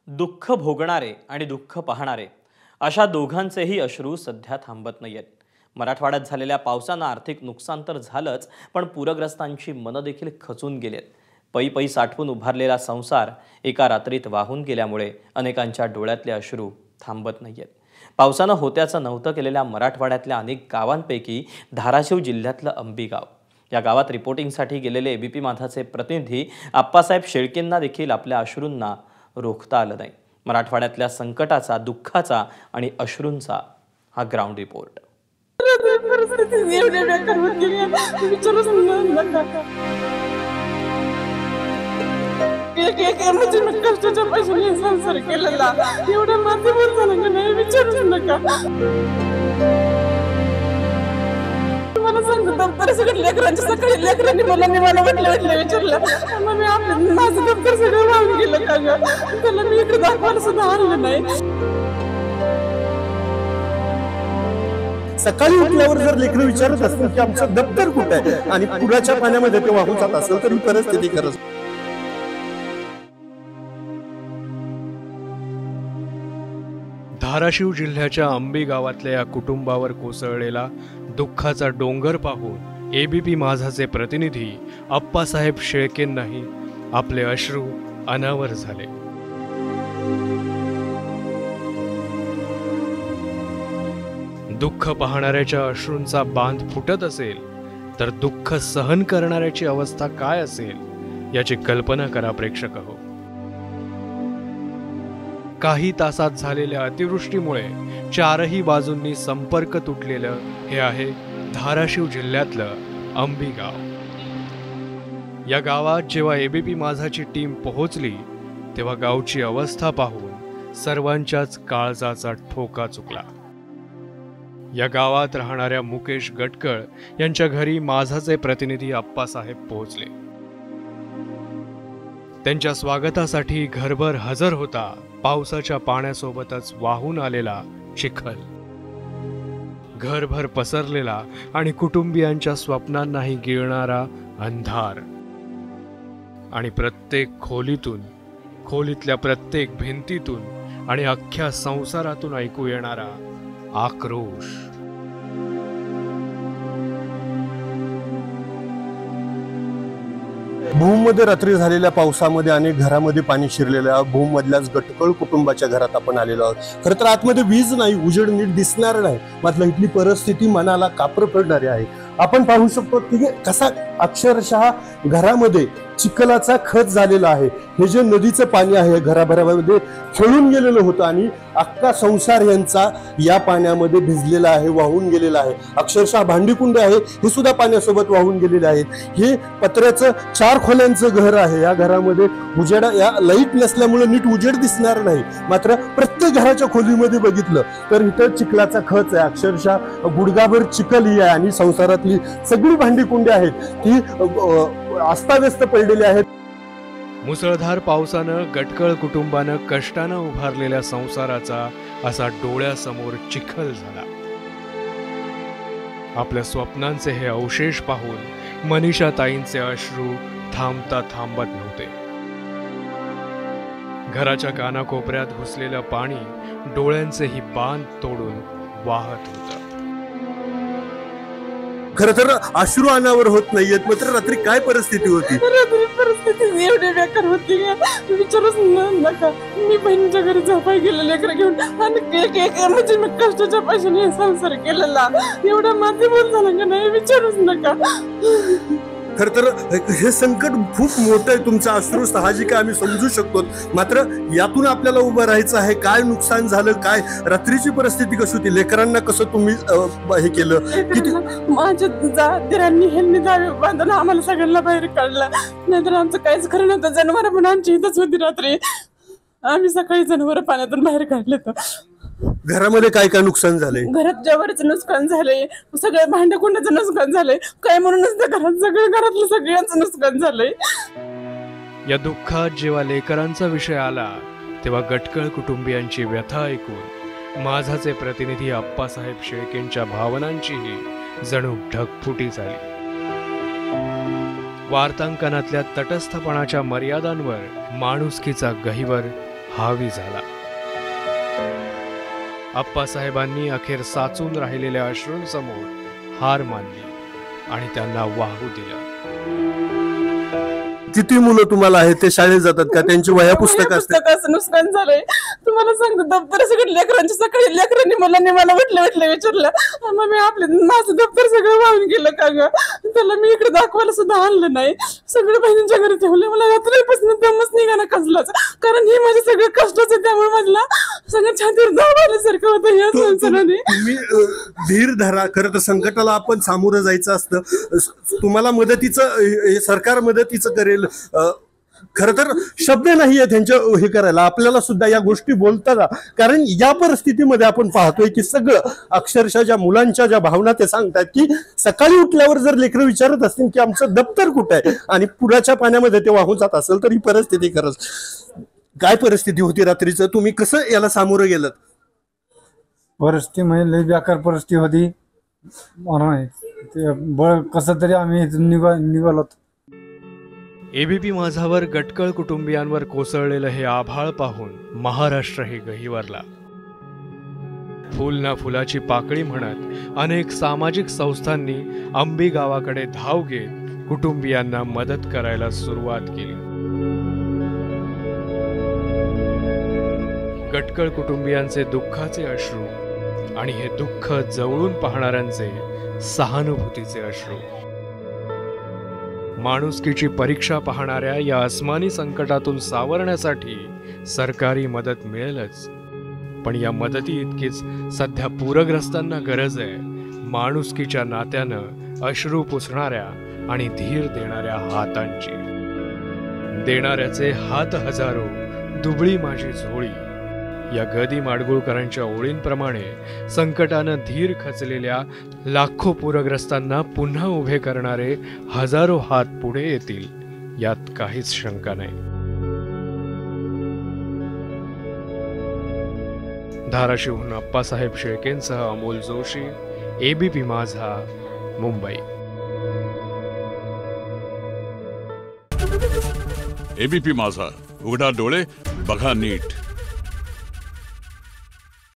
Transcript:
दुःख भोगणारे आणि दुःख पाहणारे अशा दोघांचेही अश्रू सध्या थांबत नाहीयेत। मराठवाड्यात झालेल्या पावसानं आर्थिक नुकसान तर झालंच, पण पूरग्रस्तांची मनं देखील खचून गेलेत। पै पै साठवून उभारलेला संसार एका रात्रीत वाहून गेल्यामुळे अनेकांच्या डोळ्यातले अश्रू थांबत नाहीयेत। पावसानं होत्याचं नव्हतं केलेल्या मराठवाड्यातल्या अनेक गावांपैकी धाराशिव जिल्ह्यातलं अंबी गाव, या गावात रिपोर्टिंगसाठी गेलेले एबीपी माझाचे प्रतिनिधी आप्पासाहेब शेळकेंना देखील आपल्या अश्रूंना रोखता आलं नाही। मराठवाड्यातल्या संकटाचा, दुःखाचा आणि अश्रूंचा हा ग्राउंड रिपोर्ट। कष्टाच्या पैशाने संसार केलेला एवढ्या माध्यमात झालं का नाही विचारूच नका। मला सांगतो दप्तर सगळं लेकरांच्या सकाळी लेकरांनी मला वाटलं विचारलं, मग मी आपलं माझं दप्तर सगळं वाहून गेलं का ग, त्याला मी इकडे दाखवायला सुद्धा आणलं नाही। सकाळी उठल्यावर जर लेकरं विचारत असतील की आमचं दप्तर कुठे आहे आणि पुराच्या पाण्यामध्ये ते वाहून जात असेल तर ही परिस्थिती खरंच। धाराशिव जिल्ह्याच्या अंबी गावातल्या या कुटुंबावर कोसळलेला दुःखाचा डोंगर पाहून एबीपी माझाचे प्रतिनिधी आप्पासाहेब शेळकेंनाही आपले अश्रू अनावर झाले। दुःख पाहणाऱ्याच्या अश्रूंचा बांध फुटत असेल तर दुःख सहन करणाऱ्याची अवस्था काय असेल याची कल्पना करा प्रेक्षक हो। काही तासात झालेल्या अतिवृष्टीमुळे चारही बाजूंनी संपर्क तुटलेलं हे आहे धाराशिव जिल्ह्यातलं अंबी गाव। या गावात जेव्हा एबीपी माझाची टीम पोहोचली तेव्हा गावची अवस्था पाहून सर्वांच्याच काळजाचा ठोका चुकला। या गावात राहणाऱ्या मुकेश गटकळ यांच्या घरी माझाचे प्रतिनिधी आप्पासाहेब पोहोचले। त्यांच्या स्वागतासाठी घरभर हजर होता पावसाच्या पाण्यासोबतच वाहून आलेला चिखल, घरभर पसरलेला आणि कुटुंबियांच्या स्वप्नांनाही गिळणारा अंधार, आणि प्रत्येक खोलीतल्या प्रत्येक भिंतीतून आणि अख्ख्या संसारातून ऐकू येणारा आक्रोश। भूममध्ये रात्री झालेल्या पावसामध्ये अनेक घरामध्ये पाणी शिरलेल्या भूममधल्याच गटकळ कुटुंबाच्या घरात आपण आलेलो आहोत। खरं तर आतमध्ये वीज नाही, उजेड नीट दिसणार नाही, मात्र इथली परिस्थिती मनाला कापर पडणारी आहे। आपण पाहू शकतो की कसा अक्षरशः घरामध्ये चिखलाचा खच झालेला आहे। हे जे नदीचं पाणी आहे घराभरामध्ये खेळून गेलेलं होतं आणि अख्खा संसार यांचा या पाण्यामध्ये भिजलेला आहे, वाहून गेलेला आहे। अक्षरशः भांडीकुंड आहे हे सुद्धा पाण्यासोबत वाहून गेलेले आहेत। हे पत्र्याचं 4 खोल्यांचं घर आहे। या घरामध्ये या लाईट नसल्यामुळे नीट उजेड दिसणार नाही, मात्र प्रत्येक घराच्या खोलीमध्ये बघितलं तर इथं चिखलाचा खच आहे। अक्षरशः गुडघाभर चिखल ही आहे आणि संसारातली सगळी भांडीकुंडी आहेत ती अस्ताव्यस्त पडलेली आहेत। मुसळधार पावसानं गटकळ कुटुंबानं कष्टानं उभारलेल्या संसाराचा असा डोळ्यासमोर चिखल झाला। आपल्या स्वप्नांचे हे अवशेष पाहून मनीषा ताईंचे अश्रू थांबत नव्हते। घराच्या कानाकोपऱ्यात घुसलेलं पाणी डोळ्यांचेही बांध तोडून वाहत होतं। खरं तर अश्रू अनावर होत नाहीयेत, मात्र रात्री काय परिस्थिती होती? रात्री परिस्थिती एवढी बेकार होती विचारूच नका। मी बहिणीच्या घरी झोपाय गेले लेकरं घेऊन आणि एक म्हणजे मी कष्टाच्या पैशाने संसार केलेला एवढ्या माध्यमात झालं का नाही विचारूच नका। खर तर हे संकट खूप मोठं आहे, तुमचं अश्रू साहजिक आम्ही समजू शकतो, मात्र यातून आपल्याला उभं राहायचं आहे। काय नुकसान झालं, काय रात्रीची परिस्थिती कशी होती, लेकरांना कसं तुम्ही हे केलं? माझ्या दिरांनी ह्यांनी जावे बांधून आम्हाला सगळ्यांना बाहेर काढला, नाहीतर आमचं काहीच खरं नव्हतं। जनावर पण आमची इथंच होती रात्री, आम्ही सकाळी जनावर पाण्यातून बाहेर काढले। तर घरामध्ये काय काय नुकसान झालंय? घरात जेवणाचं नुकसान झालंय, सगळं भांडकुंडाचं नुकसान झालंय, काय म्हणूनच त्या घरातलं सगळ्यांचं नुकसान झालंय। या दुःखात जेव्हा लेकरांचा विषय आला तेव्हा गटकळ कुटुंबियांची व्यथा ऐकून माझाचे प्रतिनिधी आप्पासाहेब शेळकेंच्या भावनांचीही जणू ढगफुटी झाली। वार्तांकनातल्या तटस्थपणाच्या मर्यादांवर माणुसकीचा गहिवर हावी झाला. आप्पासाहेबांनी अखेर साचून राहिलेल्या अश्रूंसमोर हार मानली आणि त्यांना वाहू दिलं. किती मुलं तुम्हाला आहेत ते शाळेत जातात का? त्यांची वह्या पुस्तकं असतात? पुस्तकाचं नुकसान झालंय. तुम्हाला सांगतो दप्तर सगळं लेकरांची सकाळी लेकरांनी मला म्हटलं विचारलं मग मी माझं दप्तर सगळं वाहून गेलं का ग? त्याला मी इकडे दाखवायला सुद्धा आणलं नाही. सगळं बहिणींच्या घरी ठेवलं. मला रात्रीपासून दमच निघाना कसलाच, कारण हे माझे सगळं कष्टच आहे. त्यामुळे मला सगळं छातीवर दाब आल्यासारखं होतं या संसाराने. तुम्ही धीर धरा. खरं तर संकटाला आपण सामोरं जायचं असतं. तुम्हाला मदतीचं सरकार मदतीचं करेल. खरं तर शब्द नाहीये त्यांच्या हे करायला. आपल्याला सुद्धा या गोष्टी बोलतात, कारण या परिस्थितीमध्ये आपण पाहतोय की सगळं अक्षरशः ज्या मुलांच्या ज्या भावना ते सांगतात की सकाळी उठल्यावर जर लेकरं विचारत असतील की आमचं दप्तर कुठं आहे आणि पुराच्या पाण्यामध्ये ते वाहून जात असेल तर ही परिस्थिती खरंच काय परिस्थिती होती रात्रीचं? तुम्ही कसं याला सामोरं गेलं? परिस्थिती म्हणजे लई बेकार परिस्थिती होती. म्हणून ते बळ कसं तरी आम्ही इथून निघालो. एबीपी माझावर गटकळ कुटुंबियांवर कोसळलेलं हे आभाळ पाहून महाराष्ट्रही गहिवरला. फुल ना फुलाची पाकळी म्हणत अनेक सामाजिक संस्थांनी अंबी गावाकडे धाव घेत कुटुंबियांना मदत करायला सुरुवात केली. गटकळ कुटुंबियांचे दुःखाचे अश्रू आणि हे दुःख जवळून पाहणाऱ्यांचे सहानुभूतीचे अश्रू. माणुसकीची परीक्षा पाहणाऱ्या या अस्मानी संकटातून सावरण्यासाठी सरकारी मदत मिळेलच, पण या मदती इतकीच सध्या पूरग्रस्तांना गरज आहे माणुसकीच्या नात्यानं अश्रू पुसणाऱ्या आणि धीर देणाऱ्या हातांची. देणाऱ्याचे हात हजारो, दुबळी माझी झोळी या गदी माडगुळकरांच्या ओळींप्रमाणे संकटानं धीर खचलेल्या लाखो पूरग्रस्तांना पुन्हा उभे करणारे हजारो हात पुढे येतील यात काहीच शंका नाही. धाराशिवहून अप्पासाहेब शेळकेंसह अमोल जोशी, एबीपी माझा, मुंबई. एबीपी माझा, उघडा डोळे बघा नीट.